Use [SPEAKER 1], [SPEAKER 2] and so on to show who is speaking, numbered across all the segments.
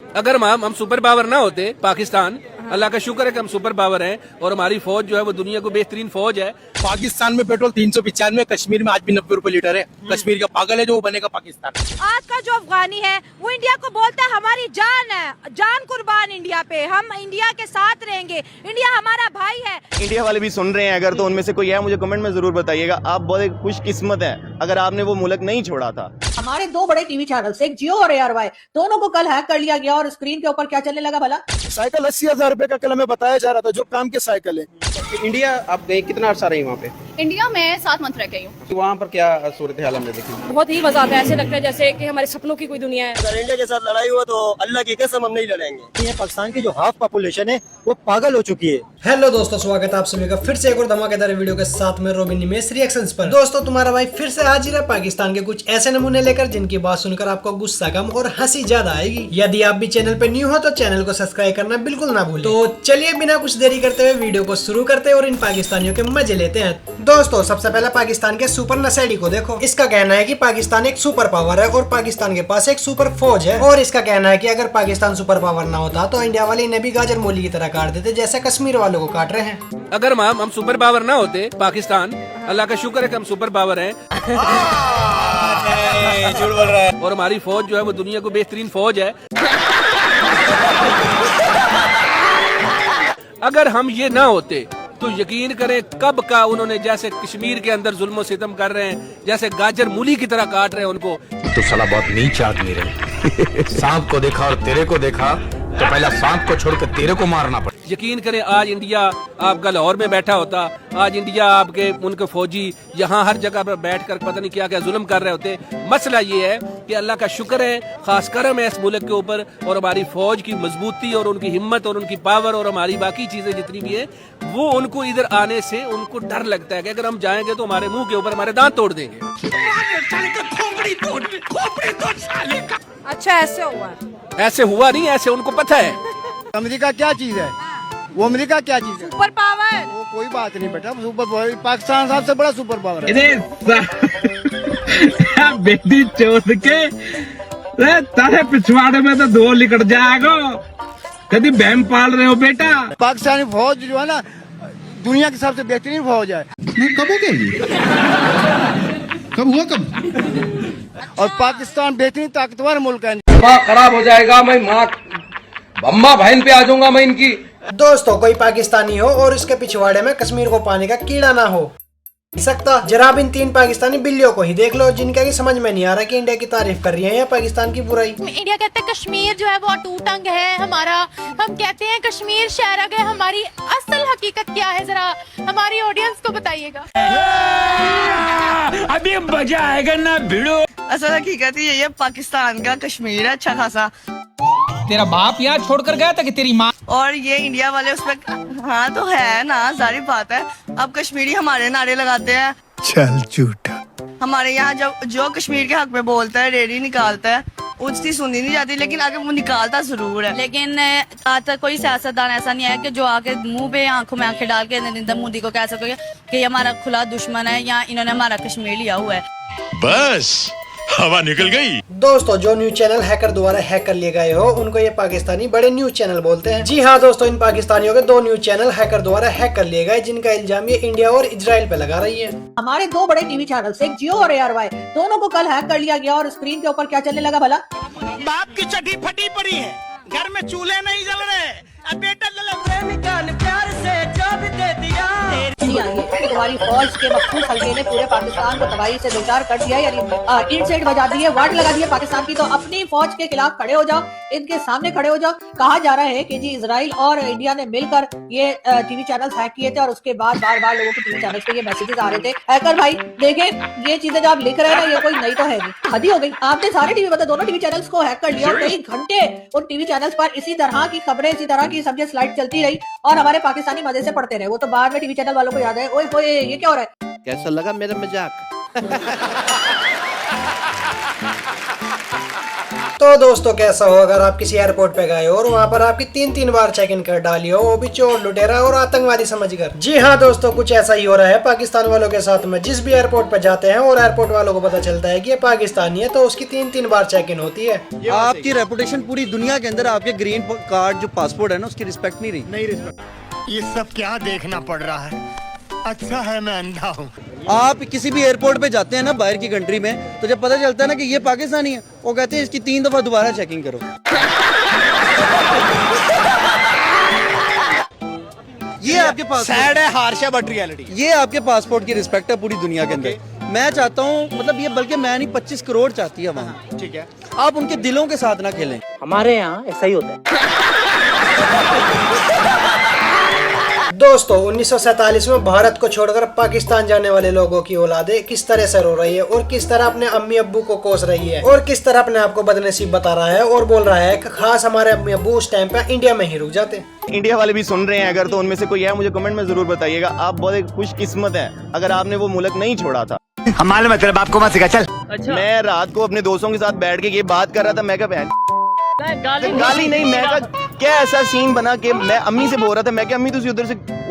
[SPEAKER 1] अगर हम super power ना होते पाकिस्तान, अल्लाह का शुक्र है कि हम सुपर पावर हैं और हमारी फौज जो है वो दुनिया को बेहतरीन फौज है।
[SPEAKER 2] पाकिस्तान में पेट्रोल 395, कश्मीर में आज भी 90 रुपए लीटर है। कश्मीर का पागल है जो वो बनेगा पाकिस्तान।
[SPEAKER 3] आज का जो अफगानी है वो इंडिया को बोलता है हमारी जान है, जान कुर्बान इंडिया पे, हम इंडिया के साथ रहेंगे, इंडिया हमारा भाई है।
[SPEAKER 4] इंडिया वाले भी सुन रहे हैं अगर, तो उनमें से कोई है मुझे कमेंट में जरूर बताइएगा। आप बहुत खुशकिस्मत है अगर आपने वो मुल्क नहीं छोड़ा था।
[SPEAKER 5] हमारे दो बड़े टीवी चैनल्स, एक जियो और ARY, दोनों को कल हैक कर लिया गया और स्क्रीन के ऊपर क्या चलने लगा भला?
[SPEAKER 2] साइकिल 80,000 रुपए का कल हमें बताया जा रहा था, जो काम के साइकिल है।
[SPEAKER 6] इंडिया आप गए, कितना अर्सा रही वहाँ पे?
[SPEAKER 7] इंडिया में 7 मंथ रह गई हूँ।
[SPEAKER 6] वहाँ पर क्या सूरत हाल हमने देखी?
[SPEAKER 8] बहुत ही मजा आता है, ऐसे लगता है जैसे कि हमारे सपनों की कोई दुनिया है।
[SPEAKER 4] अगर इंडिया के साथ लड़ाई हुआ तो अल्लाह की कसम हम नहीं लड़ेंगे।
[SPEAKER 9] पाकिस्तान की जो हाफ पॉपुलेशन है वो पागल हो चुकी है।
[SPEAKER 10] हेलो दोस्तों, स्वागत है आप सभी का फिर से एक और धमाकेदार वीडियो के साथ में रोबिन निमेश रिएक्शंस पर। दोस्तों तुम्हारा भाई फिर से हाजिर है पाकिस्तान के कुछ ऐसे नमूने लेकर जिनकी बात सुनकर आपको गुस्सा कम और हंसी ज्यादा आएगी। यदि आप भी चैनल पे न्यू हो तो चैनल को सब्सक्राइब करना बिल्कुल ना भूलें। तो चलिए बिना कुछ देरी करते हुए वीडियो को शुरू करते हैं और इन पाकिस्तानियों के मजे लेते हैं। दोस्तों सबसे पहले पाकिस्तान के सुपर नशेड़ी को देखो। इसका कहना है कि पाकिस्तान एक सुपर पावर है और पाकिस्तान के पास एक सुपर फौज है, और इसका कहना है कि अगर पाकिस्तान सुपर पावर ना होता तो इंडिया वाले इन्हें भी गाजर मूली की तरह काट देते, जैसे कश्मीर वालों को काट रहे हैं।
[SPEAKER 1] अगर हम सुपर पावर ना होते पाकिस्तान, अल्लाह का शुक्र है कि हम सुपर पावर हैं
[SPEAKER 4] झूठ बोल रहा है।
[SPEAKER 1] और हमारी फौज जो है वो दुनिया को बेहतरीन फौज है। अगर हम ये ना होते तो यकीन करें कब का उन्होंने, जैसे कश्मीर के अंदर जुल्म सितम कर रहे हैं, जैसे गाजर मूली की तरह काट रहे हैं उनको।
[SPEAKER 11] तो साला बहुत नीच आदमी रहे। सांप को देखा और तेरे को देखा तो पहला सांप को छोड़कर तेरे को मारना पड़ा।
[SPEAKER 1] यकीन करें आज इंडिया आपका लाहौर में बैठा होता, आज इंडिया आपके उनके फौजी यहाँ हर जगह पर बैठकर पता नहीं क्या क्या जुल्म कर रहे होते। मसला ये है कि अल्लाह का शुक्र है, खास करम है इस मुल्क के ऊपर, और हमारी फौज की मजबूती और उनकी हिम्मत और उनकी पावर और हमारी बाकी चीजें जितनी भी है, वो उनको इधर आने से उनको डर लगता है कि अगर हम जाएंगे तो हमारे मुंह के ऊपर हमारे दांत तोड़ देंगे।
[SPEAKER 3] अच्छा ऐसे हुआ?
[SPEAKER 1] ऐसे हुआ नहीं, ऐसे उनको पता है।
[SPEAKER 9] अमेरिका क्या चीज है? वो अमेरिका क्या चीज है?
[SPEAKER 3] Super power.
[SPEAKER 9] वो कोई बात नहीं बेटा, सुपर पावर पाकिस्तान सबसे बड़ा सुपर पावर है।
[SPEAKER 12] बेटी चोद के तारे पिछवाड़े में तो दो लिकट जाएगा। कभी बहम पाल रहे हो बेटा?
[SPEAKER 9] पाकिस्तानी फौज जो है ना दुनिया की सबसे बेहतरीन फौज है।
[SPEAKER 12] कब हो गई? कब हुआ कब?
[SPEAKER 9] और पाकिस्तान बेहतरीन ताकतवर मुल्क है।
[SPEAKER 6] खराब हो जाएगा, मैं माँ अम्मा बहन पे आ जाऊंगा मैं इनकी।
[SPEAKER 10] दोस्तों कोई पाकिस्तानी हो और इसके पिछवाड़े में कश्मीर को पाने का कीड़ा ना हो सकता। जरा इन 3 पाकिस्तानी बिल्लियों को ही देख लो, जिनका की समझ में नहीं आ रहा कि इंडिया की तारीफ कर रही है या पाकिस्तान की बुराई।
[SPEAKER 7] इंडिया कहते हैं कश्मीर जो है वो अटूट अंग है हमारा, हम कहते हैं कश्मीर शहर है। हमारी असल हकीकत क्या है जरा हमारी ऑडियंस को बताइएगा।
[SPEAKER 12] अभी मजा आएगा ना भिड़ो।
[SPEAKER 5] असल हकीकत यही है, पाकिस्तान का कश्मीर है अच्छा खासा।
[SPEAKER 12] तेरा बाप यहाँ छोड़कर गया था कि तेरी माँ?
[SPEAKER 5] और ये इंडिया वाले उस पर, हाँ तो है ना, जारी बात है। अब कश्मीरी हमारे नारे लगाते हैं।
[SPEAKER 9] चल झूठा।
[SPEAKER 5] हमारे यहाँ जो कश्मीर के हक में बोलता है, रेडी निकालता है, उसकी सुनी नहीं जाती, लेकिन आगे वो निकालता जरूर है।
[SPEAKER 7] लेकिन आज तक कोई सियासतदान ऐसा नहीं है कि जो आके मुंह पे आंखों में आंखें डाल के नरेंद्र मोदी को कह सके कि ये हमारा खुला दुश्मन है या इन्होंने हमारा कश्मीर लिया हुआ है।
[SPEAKER 11] बस हवा निकल गई।
[SPEAKER 10] दोस्तों जो न्यूज चैनल हैकर द्वारा हैक कर लिए गए हो उनको ये पाकिस्तानी बड़े न्यूज चैनल बोलते हैं। जी हाँ दोस्तों, इन पाकिस्तानियों के 2 न्यूज चैनल हैकर द्वारा हैक कर लिए गए, जिनका इल्जाम ये इंडिया और इजराइल पे लगा रही है।
[SPEAKER 5] हमारे 2 बड़े टीवी चैनल्स, एक जियो और ARY, दोनों को कल हैक कर लिया गया और स्क्रीन के ऊपर क्या चलने लगा भला?
[SPEAKER 2] बाप की चड्डी फटी पड़ी है, घर में चूल्हे नहीं जल रहे, अब बेटा प्यार से जब दे दिया।
[SPEAKER 5] तुम्हारी फौज के मखसूस हल्के ने पूरे पाकिस्तान को तबाही से 2-4 कर दिया, यानी टीन सेट बजा दी है, वाट लगा दी है पाकिस्तान की। तो अपनी फौज के खिलाफ खड़े हो जाओ, इनके सामने खड़े हो जाओ। कहा जा रहा है कि जी इजराइल और इंडिया ने मिलकर ये टीवी चैनल्स हैक किए थे और उसके बाद बार लोगों के टीवी चैनल्स पे ये मैसेजेस आ रहे थे। हैकर भाई देखें, ये चीजें जो आप लिख रहे हैं ना, ये कोई नई तो है नहीं, हद ही हो गई। आपने सारे टीवी मतलब दोनों टीवी चैनल्स को हैक कर लिया और कई घंटे उन टीवी चैनल्स पर इसी तरह की खबरें, इसी तरह की सब्जेक्ट स्लाइड चलती रही और हमारे पाकिस्तानी मजे से पढ़ते रहे। वो तो बाद में टीवी चैनल वालों को याद है, ओए ओए ये क्या हो रहा है?
[SPEAKER 6] कैसा लगा मेरा मजाक?
[SPEAKER 10] तो दोस्तों कैसा हो अगर आप किसी एयरपोर्ट पे गए हो और वहाँ पर आपकी 3-3 बार चेक इन कर डाली हो, वो भी चोर लुटेरा और आतंकवादी समझकर। जी हाँ दोस्तों, कुछ ऐसा ही हो रहा है पाकिस्तान वालों के साथ में। जिस भी एयरपोर्ट पे जाते हैं और एयरपोर्ट वालों को पता चलता है कि ये पाकिस्तानी है तो उसकी 3-3 बार चेक इन होती है।
[SPEAKER 13] आपकी रेपुटेशन पूरी दुनिया के अंदर आपके ग्रीन कार्ड जो पासपोर्ट है ना उसकी रिस्पेक्ट नहीं रही।
[SPEAKER 9] ये सब क्या देखना पड़ रहा है? अच्छा है मैं अंधा हूँ।
[SPEAKER 13] आप किसी भी एयरपोर्ट पे जाते हैं ना बाहर की कंट्री में, तो जब पता चलता है ना कि ये पाकिस्तानी है, वो कहते हैं इसकी 3 दफा दोबारा चेकिंग करो। ये आपके पास
[SPEAKER 9] सैड है, हार्श है बट रियलिटी।
[SPEAKER 13] ये आपके पासपोर्ट की रिस्पेक्ट है पूरी दुनिया के अंदर। मैं चाहता हूँ, मतलब ये बल्कि मैं नहीं, 25 करोड़ चाहती है वहाँ।
[SPEAKER 9] ठीक है,
[SPEAKER 13] आप उनके दिलों के साथ ना खेलें।
[SPEAKER 5] हमारे यहाँ ऐसा ही होता है।
[SPEAKER 10] दोस्तों 1947 में भारत को छोड़कर पाकिस्तान जाने वाले लोगों की औलादे किस तरह से रो रही है और किस तरह अपने अम्मी अब्बू को कोस रही है और किस तरह अपने आप को बदनसीब बता रहा है और बोल रहा है कि खास हमारे अम्मी अब्बू उस टाइम पे इंडिया में ही रुक जाते।
[SPEAKER 4] इंडिया वाले भी सुन रहे हैं अगर, तो उनमें से कोई है मुझे कमेंट में जरूर बताइएगा। आप बहुत एक खुशकिस्मत है अगर आपने वो मुल्क नहीं छोड़ा था।
[SPEAKER 9] हमारे मतलब आपको मत सिखा चल।
[SPEAKER 4] मैं रात को अपने दोस्तों के साथ बैठ के ये बात कर रहा था, मैं क्या गाली नहीं, मैं क्या ऐसा सीन बना कि मैं अम्मी से बोल रहा था, मैं क्या अम्मी तुम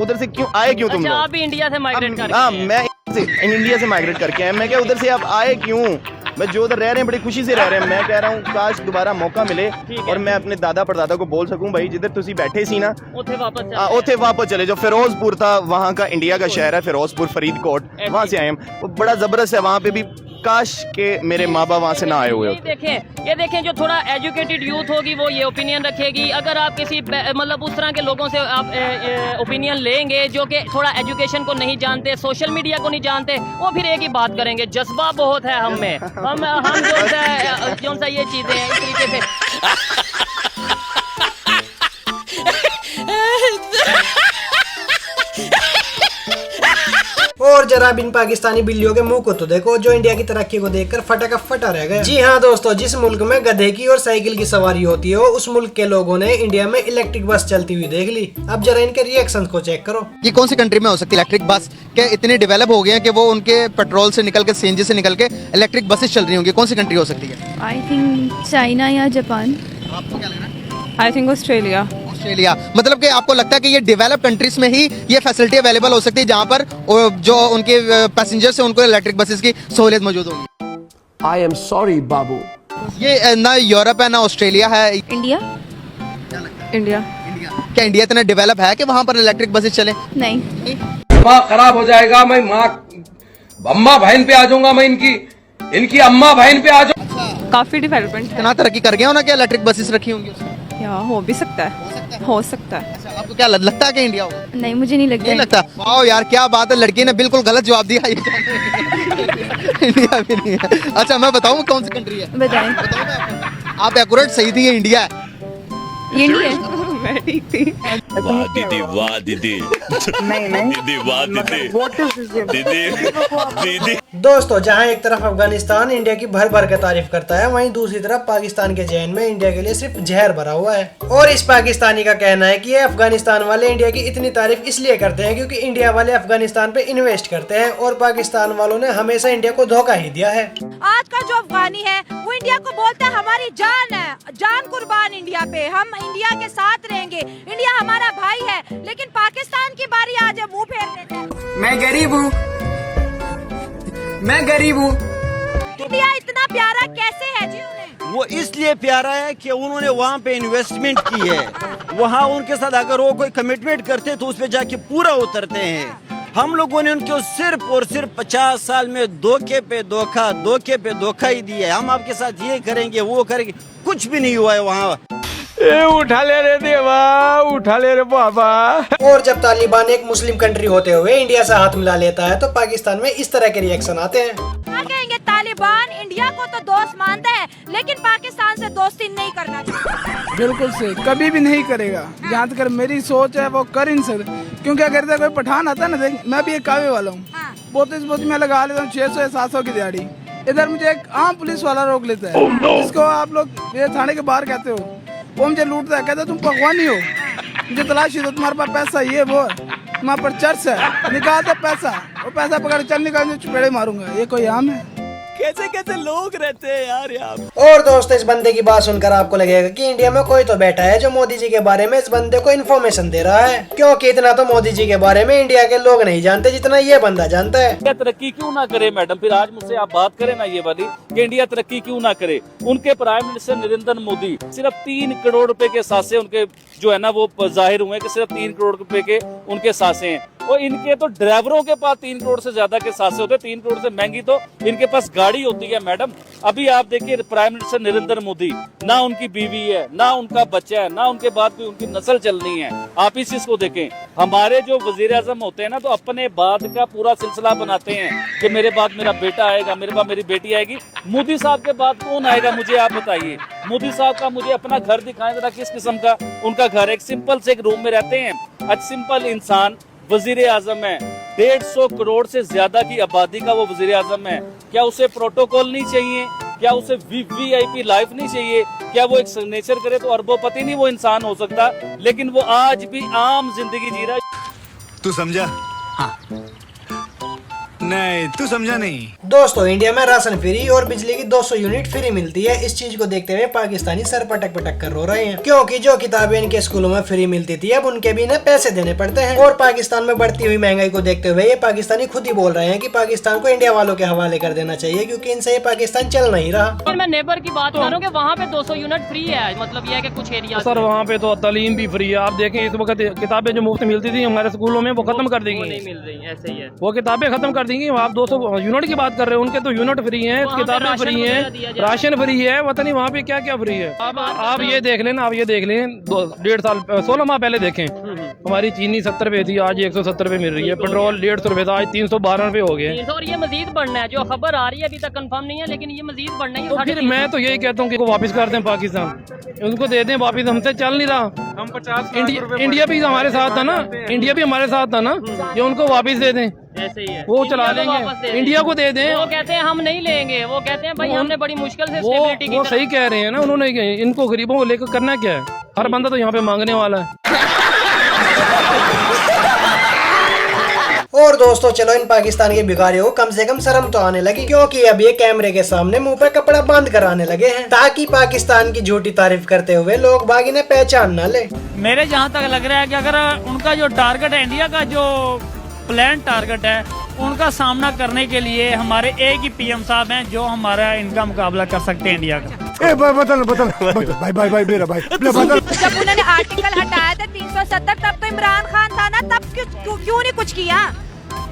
[SPEAKER 4] उधर से क्यों आए, क्यों तुम लोग?
[SPEAKER 8] आप भी इंडिया से माइग्रेट करके?
[SPEAKER 4] हाँ, मैं इंडिया से माइग्रेट करके आया। मैं क्या उधर से आप आए क्यों? मैं जो उधर रह रहे हैं बड़ी खुशी से रह रहे हैं। मैं कह रहा हूँ काश दोबारा मौका मिले और मैं अपने दादा परदादा को बोल सकूं, भाई जिधर तुसी बैठे सी ना उथे वापस चले जाओ। फिरोजपुर था वहाँ का, इंडिया का शहर है फिरोजपुर, फरीदकोट, वहाँ से आए हम। वो बड़ा जबरदस्त है वहाँ पे भी। काश के मेरे माँ बाप वहाँ से ना आए हुए होते।
[SPEAKER 8] ये देखें जो थोड़ा एजुकेटेड यूथ होगी वो ये ओपिनियन रखेगी। अगर आप किसी मतलब उस तरह के लोगों से आप ओपिनियन लेंगे जो कि थोड़ा एजुकेशन को नहीं जानते, सोशल मीडिया को नहीं जानते, वो फिर एक ही बात करेंगे। जज्बा बहुत है हम में, हम जो सा ये चीजें हैं इस तरीके से।
[SPEAKER 10] और जरा इन पाकिस्तानी बिल्लियों के मुंह को तो देखो जो इंडिया की तरक्की को देखकर फटा का फटा रह गए। जी हाँ दोस्तों, जिस मुल्क में गधे की और साइकिल की सवारी होती है उस मुल्क के लोगों ने इंडिया में इलेक्ट्रिक बस चलती हुई देख ली। अब जरा इनके रिएक्शन को चेक करो।
[SPEAKER 13] ये कौन सी कंट्री में हो सकती है इलेक्ट्रिक बस? क्या इतने डेवलप हो गए हैं कि वो उनके पेट्रोल से निकल के, सीएनजी से निकल के इलेक्ट्रिक बसेस चल रही होंगी? कौन सी कंट्री हो सकती है?
[SPEAKER 7] आई थिंक चाइना या जापान।
[SPEAKER 13] आपको क्या लग रहा है?
[SPEAKER 7] I think Australia.
[SPEAKER 13] ऑस्ट्रेलिया, मतलब कि आपको लगता है कि ये डेवलप कंट्रीज में ही ये फैसिलिटी अवेलेबल हो सकती है जहां पर जो उनके पैसेंजर्स हैं उनको इलेक्ट्रिक बसेस की सहूलियत मौजूद होगी?
[SPEAKER 6] आई एम सॉरी बाबू।
[SPEAKER 13] ये ना यूरोप है ना ऑस्ट्रेलिया है।
[SPEAKER 7] इंडिया। इंडिया।
[SPEAKER 13] क्या इंडिया इतना डेवलप है कि वहां पर इलेक्ट्रिक बसेस चले?
[SPEAKER 7] नहीं।
[SPEAKER 6] दिमाग खराब हो जाएगा। मैं माँ अम्मा बहन पे आ जाऊंगा, मैं इनकी अम्मा बहन पे आ जाऊंगा।
[SPEAKER 7] काफी डेवलपमेंट
[SPEAKER 13] इतना तरक्की कर गया हो ना कि इलेक्ट्रिक बसेस रखी होंगी उसमें?
[SPEAKER 7] हो भी सकता है, हो सकता है।
[SPEAKER 13] आपको क्या लगता है कि इंडिया होगा?
[SPEAKER 7] नहीं, मुझे नहीं लगता।
[SPEAKER 13] नहीं लगता। वाह यार क्या बात है, लड़की ने बिल्कुल गलत जवाब दिया। इंडिया भी नहीं है। अच्छा मैं बताऊं कौन सी कंट्री है?
[SPEAKER 7] बताएं।
[SPEAKER 13] आप एक्यूरेट सही थी, ये इंडिया है।
[SPEAKER 7] इंडिया है। मैं ठीक थी।
[SPEAKER 2] वाह दीदी, वाह दीदी। नहीं दीदी, वाह दीदी।
[SPEAKER 10] दोस्तों जहां एक तरफ अफगानिस्तान इंडिया की भर भर के तारीफ करता है, वहीं दूसरी तरफ पाकिस्तान के जहन में इंडिया के लिए सिर्फ जहर भरा हुआ है। और इस पाकिस्तानी का कहना है कि ये अफगानिस्तान वाले इंडिया की इतनी तारीफ इसलिए करते हैं क्योंकि इंडिया वाले अफगानिस्तान पे इन्वेस्ट करते हैं और पाकिस्तान वालों ने हमेशा इंडिया को धोखा ही दिया है।
[SPEAKER 3] आज का जो अफगानी है वो इंडिया को बोलता है हमारी जान है, जान कुर्बान इंडिया पे, हम इंडिया के साथ रहेंगे, इंडिया हमारा भाई है। लेकिन पाकिस्तान की बारी आज है मुंह फेरने का।
[SPEAKER 2] मैं गरीब हूँ, मैं गरीब हूँ।
[SPEAKER 3] इंडिया इतना प्यारा कैसे है जी उन्हें?
[SPEAKER 14] वो इसलिए प्यारा है कि उन्होंने वहाँ पे इन्वेस्टमेंट की है। वहाँ उनके साथ अगर वो कोई कमिटमेंट करते तो उस पे जाके पूरा उतरते हैं। हम लोगों ने उनको सिर्फ और सिर्फ 50 साल में धोखे पे धोखा ही दिया है। हम आपके साथ ये करेंगे वो करेंगे, कुछ भी नहीं हुआ है वहाँ।
[SPEAKER 12] उठा ले रे देवा, उठा ले रे बाबा।
[SPEAKER 10] और जब तालिबान एक मुस्लिम कंट्री होते हुए इंडिया से हाथ मिला लेता है तो पाकिस्तान में इस तरह के रिएक्शन आते हैं।
[SPEAKER 3] क्या कहेंगे? तालिबान इंडिया को तो दोस्त मानता है लेकिन पाकिस्तान से दोस्ती नहीं करना चाहिए।
[SPEAKER 12] बिल्कुल से कभी भी नहीं करेगा। जहाँ तक मेरी सोच है वो कर इन सर, क्योंकि अगर इधर कोई पठान आता है ना, देख मैं भी एक कावे वाला हूँ, बहुत मैं लगा लेता हूँ 600 या 700 की दिहाड़ी। इधर मुझे एक आम पुलिस वाला रोक लेता है, जिसको आप लोग ये थाने के बाहर कहते हो, वो मुझे लूटता है, कहता तुम भगवानी हो, मुझे तलाशी दो, तुम्हारे पास पैसा ये वो है, वहाँ पर चर्च है, निकाल दे पैसा, वो पैसा पकड़ चल निकाल चपेड़े मारूंगा। ये कोई आम है?
[SPEAKER 2] कैसे कैसे लोग रहते हैं यार यहाँ।
[SPEAKER 10] और दोस्तों, इस बंदे की बात सुनकर आपको लगेगा कि इंडिया में कोई तो बैठा है जो मोदी जी के बारे में इस बंदे को इन्फॉर्मेशन दे रहा है, क्योंकि इतना तो मोदी जी के बारे में इंडिया के लोग नहीं जानते जितना ये बंदा जानता है।
[SPEAKER 15] इंडिया तरक्की क्यों ना करे मैडम, फिर आज मुझसे आप बात करें ना ये वाली कि इंडिया तरक्की क्यों ना करे। उनके प्राइम मिनिस्टर नरेंद्र मोदी सिर्फ 3 करोड़ रुपए के सासे उनके जो है ना वो जाहिर हुए कि सिर्फ 3 करोड़ रुपए के उनके सासे हैं, और इनके तो ड्राइवरों के पास 3 करोड़ से ज्यादा के सासे होते हैं। 3 करोड़ से महंगी तो इनके पास गाड़ी होती है मैडम। अभी आप देखिए प्राइम मिनिस्टर नरेंद्र मोदी, ना उनकी बीवी है, ना उनका बच्चा है, ना उनके बाद कोई उनकी नस्ल चलनी है। आप इस चीज को देखें, हमारे जो वजीर आजम होते हैं ना तो अपने बाद का पूरा सिलसिला बनाते हैं कि मेरे बाद मेरा बेटा आएगा, मेरे बाद मेरी बेटी आएगी। मोदी साहब के बाद कौन आएगा मुझे आप बताइए। मोदी साहब का मुझे अपना घर दिखाएं जरा, किस किस्म का उनका घर। एक सिंपल से एक रूम में रहते हैं, आज सिंपल इंसान वजीर आजम है। 150 करोड़ से ज्यादा की आबादी का वो वजीर आजम है। क्या उसे प्रोटोकॉल नहीं चाहिए? क्या उसे VIP लाइफ नहीं चाहिए? क्या वो एक सिग्नेचर करे तो अरबोपति नहीं वो इंसान हो सकता? लेकिन वो आज भी आम जिंदगी जी रहा है।
[SPEAKER 9] तू समझा? हाँ। नहीं, तू समझा नहीं।
[SPEAKER 10] दोस्तों, इंडिया में राशन फ्री और बिजली की 200 यूनिट फ्री मिलती है। इस चीज को देखते हुए पाकिस्तानी सर पटक पटक कर रो रहे हैं, क्योंकि जो किताबें इनके स्कूलों में फ्री मिलती थी अब उनके भी इन्हें पैसे देने पड़ते हैं। और पाकिस्तान में बढ़ती हुई महंगाई को देखते हुए ये पाकिस्तानी खुद ही बोल रहे हैं कि पाकिस्तान को इंडिया वालों के हवाले कर देना चाहिए, क्योंकि इनसे ये पाकिस्तान चल नहीं रहा।
[SPEAKER 8] मैं नेबर की बात करूँ कि वहाँ पे 200 यूनिट फ्री है, मतलब ये है कि कुछ एरिया
[SPEAKER 16] सर वहाँ पे तो तालीम भी फ्री है। आप देखें इस वक्त किताबें जो मुफ्त मिलती थी हमारे स्कूलों में वो खत्म कर देंगी,
[SPEAKER 8] नहीं मिल रही, ऐसे ही है।
[SPEAKER 16] वो किताबें खत्म कर देंगी। आप 200 यूनिट की बात कर रहे हो, उनके तो यूनिट फ्री हैं, किताबें फ्री हैं, राशन फ्री है, पता नहीं वहाँ पे क्या क्या फ्री है। आप ये देख लें, आप ये देख लें 1.5 साल 16 माह पहले देखें, हमारी चीनी 70 रुपए थी, आज 170 रुपए मिल रही है। पेट्रोल 150 रुपए था, आज 312 रुपए हो गए।
[SPEAKER 8] और ये मजीद बढ़ना है, जो खबर आ रही है अभी तक कंफर्म नहीं है, लेकिन ये मजीद बढ़ना है।
[SPEAKER 16] तो फिर मैं तो यही कहता हूँ कि वापस कर दें पाकिस्तान, उनको दे दें वापस, हमसे चल नहीं रहा।
[SPEAKER 15] हम 50
[SPEAKER 16] इंडिया भी हमारे साथ था ना, इंडिया भी हमारे साथ था ना, ये उनको वापस दे दें,
[SPEAKER 8] ऐसे ही है।
[SPEAKER 16] वो चला लेंगे, इंडिया को दे दें।
[SPEAKER 8] वो कहते हैं हम नहीं लेंगे, वो कहते हैं भाई हमने बड़ी मुश्किल से स्टेबिलिटी की।
[SPEAKER 16] वो सही कह रहे हैं ना, उन्होंने इनको गरीबों को लेकर करना क्या है? हर बंदा तो यहाँ पे मांगने वाला है।
[SPEAKER 10] और दोस्तों, चलो इन पाकिस्तान के भिखारियों को कम से कम शर्म तो आने लगी, क्योंकि अब ये कैमरे के सामने मुंह पे कपड़ा बांध कर आने लगे हैं, ताकि पाकिस्तान की झूठी तारीफ करते हुए लोग बागी ने पहचान न ले।
[SPEAKER 17] मेरे जहाँ तक लग रहा है कि अगर उनका जो टारगेट है, इंडिया का जो प्लान टारगेट है, उनका सामना करने के लिए हमारे एक ही PM साहब हैं जो हमारा इनका मुकाबला कर सकते हैं इंडिया का।
[SPEAKER 9] भाई मेरा भाई
[SPEAKER 3] जब उन्होंने आर्टिकल हटाया था 370, तब तो इमरान खान था ना, तब क्यों नहीं कुछ किया?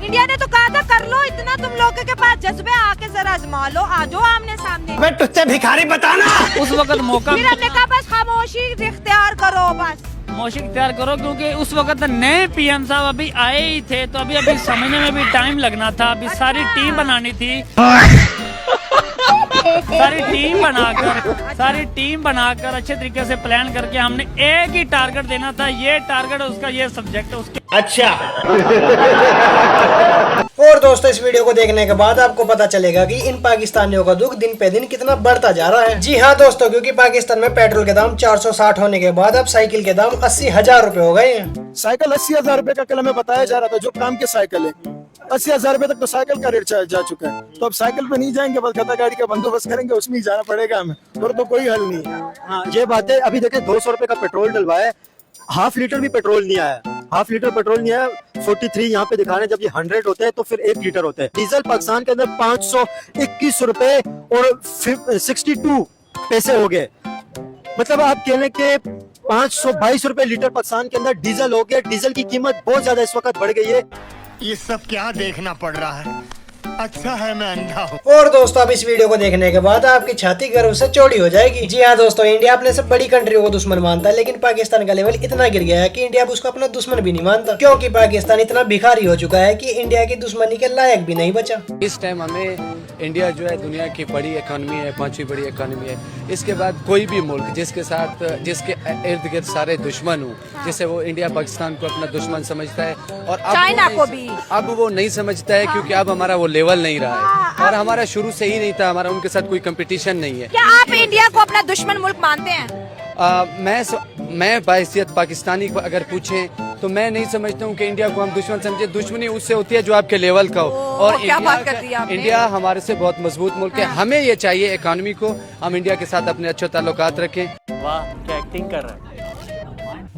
[SPEAKER 3] इंडिया ने तो कहा था कर लो, इतना तुम लोगों के पास जज्बे, आके जरा आजमा लो, आ जाओ आमने सामने।
[SPEAKER 9] तुझसे भिखारी बताना।
[SPEAKER 17] उस वक्त मौका
[SPEAKER 3] फिर हमने कहा बस खामोशी इख्तियार करो, बस
[SPEAKER 17] खामोशी इख्तियार करो, क्योंकि उस वक्त नए PM साहब अभी आए ही थे, तो अभी समझने में भी टाइम लगना था। अभी सारी टीम बनानी थी, सारी टीम बनाकर अच्छे तरीके से प्लान करके हमने एक ही टारगेट देना था। ये टारगेट उसका, ये सब्जेक्ट उसके।
[SPEAKER 9] अच्छा।
[SPEAKER 10] और दोस्तों, इस वीडियो को देखने के बाद आपको पता चलेगा कि इन पाकिस्तानियों का दुख दिन पे दिन कितना बढ़ता जा रहा है। जी हाँ दोस्तों, क्योंकि पाकिस्तान में पेट्रोल के दाम 460 होने के बाद अब साइकिल के दाम 80,000 रुपए हो गए हैं।
[SPEAKER 18] साइकिल 80,000 रुपए का कल हमें बताया जा रहा था, जो काम के साइकिल है 80,000 रुपए तक तो साइकिल का रेट जा चुका है। तो अब साइकिल पे नहीं जाएंगे, बस गधा गाड़ी का बंदोबस्त करेंगे, उसमें ही जाना पड़ेगा हमें, और तो कोई हल नहीं है।
[SPEAKER 19] हाँ, ये बात है। अभी देखे 200 रुपए का पेट्रोल डलवाया, ½ लीटर भी पेट्रोल नहीं आया, ½ लीटर पेट्रोल नहीं आया। 43 यहाँ पे दिखा रहे हैं, जब ये 100 होते हैं तो फिर 1 लीटर होते हैं। डीजल पाकिस्तान के अंदर 521 रुपए और 62 पैसे हो गए। मतलब आप कहने के 522 रुपए लीटर पाकिस्तान के अंदर डीजल हो गया। डीजल की कीमत बहुत ज्यादा इस वक्त बढ़ गई है।
[SPEAKER 9] ये सब क्या देखना पड़ रहा है? अच्छा है मैं अंधा हूँ।
[SPEAKER 10] और दोस्तों, अब इस वीडियो को देखने के बाद आपकी छाती गर्व से चौड़ी हो जाएगी। जी हाँ दोस्तों, इंडिया अपने से बड़ी कंट्रियों को दुश्मन मानता है, लेकिन पाकिस्तान का लेवल इतना गिर गया है कि इंडिया उसको अपना दुश्मन भी नहीं मानता, क्योंकि पाकिस्तान इतना भिखारी हो चुका है कि इंडिया की दुश्मनी के लायक भी नहीं बचा।
[SPEAKER 20] इस टाइम हमें इंडिया जो है दुनिया की बड़ी इकोनॉमी है, 5वीं बड़ी इकोनॉमी है। इसके बाद कोई भी मुल्क जिसके इर्द गिर्द सारे दुश्मन हो, जिसे वो इंडिया पाकिस्तान को अपना दुश्मन समझता है, और
[SPEAKER 3] चाइना को भी
[SPEAKER 20] अब वो नहीं समझता है, क्योंकि अब हमारा वो लेवल नहीं रहा है, और हमारा शुरू से ही नहीं था, हमारा उनके साथ कोई कंपटीशन नहीं है।
[SPEAKER 3] क्या आप इंडिया को अपना दुश्मन मुल्क मानते हैं?
[SPEAKER 20] मैं बाहिसियत पाकिस्तानी को अगर पूछें तो मैं नहीं समझता हूँ कि इंडिया को हम दुश्मन समझे। दुश्मनी उससे होती है जो आपके लेवल का हो। और
[SPEAKER 3] क्या बात कर दी आपने?
[SPEAKER 20] इंडिया हमारे से बहुत मजबूत मुल्क है। हमें ये चाहिए इकोनॉमी को हम इंडिया के साथ अपने अच्छे ताल्लुकात रखें।
[SPEAKER 17] वाह क्या एक्टिंग कर रहा है।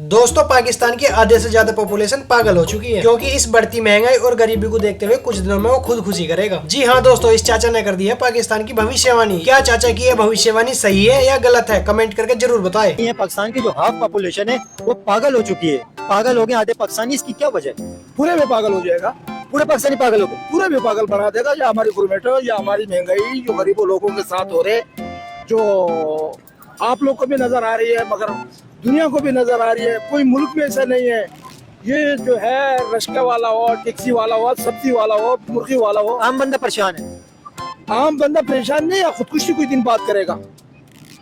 [SPEAKER 10] दोस्तों पाकिस्तान की आधे से ज्यादा पॉपुलेशन पागल हो चुकी है, क्योंकि इस बढ़ती महंगाई और गरीबी को देखते हुए कुछ दिनों में वो खुदकुशी करेगा। जी हाँ दोस्तों, इस चाचा ने कर दी है पाकिस्तान की भविष्यवाणी। क्या चाचा की ये भविष्यवाणी सही है या गलत है? कमेंट करके जरूर बताएं।
[SPEAKER 19] ये पाकिस्तान की जो हाफ पॉपुलेशन है वो पागल हो चुकी है, पागल हो गए आधे पाकिस्तानी। इसकी क्या वजह है?
[SPEAKER 18] पूरे में पागल हो जाएगा,
[SPEAKER 19] पूरे पाकिस्तानी पागल हो गए,
[SPEAKER 18] पूरे में पागल बना देगा। या हमारी गवर्नमेंट या हमारी महंगाई जो गरीबों लोगों के साथ हो रहे, जो आप लोग को भी नजर आ रही है मगर दुनिया को भी नजर आ रही है। कोई मुल्क में ऐसा नहीं है। ये जो है रिक्शा वाला हो, टैक्सी वाला हो, सब्जी वाला हो, मुर्गी वाला हो,
[SPEAKER 19] आम बंदा परेशान है।
[SPEAKER 18] आम बंदा परेशान नहीं या खुदकुशी कोई दिन बात करेगा।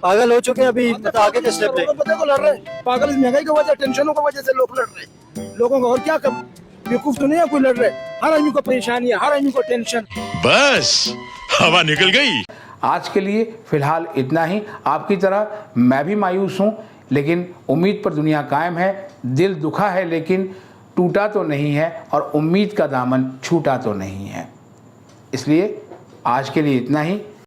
[SPEAKER 19] पागल हो चुके हैं अभी आगे के स्टेप पे।
[SPEAKER 18] पता को लड़ रहे पागल, इस महंगाई की वजह, टेंशनों की वजह से लोग लड़ रहे। लोगों को और क्या कम बेवकूफ तो नहीं है कोई लड़ रहे। हर आदमी को परेशानी है, हर आदमी को टेंशन।
[SPEAKER 11] बस हवा निकल गई। आज के लिए फिलहाल इतना ही। आपकी तरह मैं भी मायूस हूँ, लेकिन उम्मीद पर दुनिया कायम है। दिल दुखा है लेकिन टूटा तो नहीं है, और उम्मीद का दामन छूटा तो नहीं है। इसलिए आज के लिए इतना ही।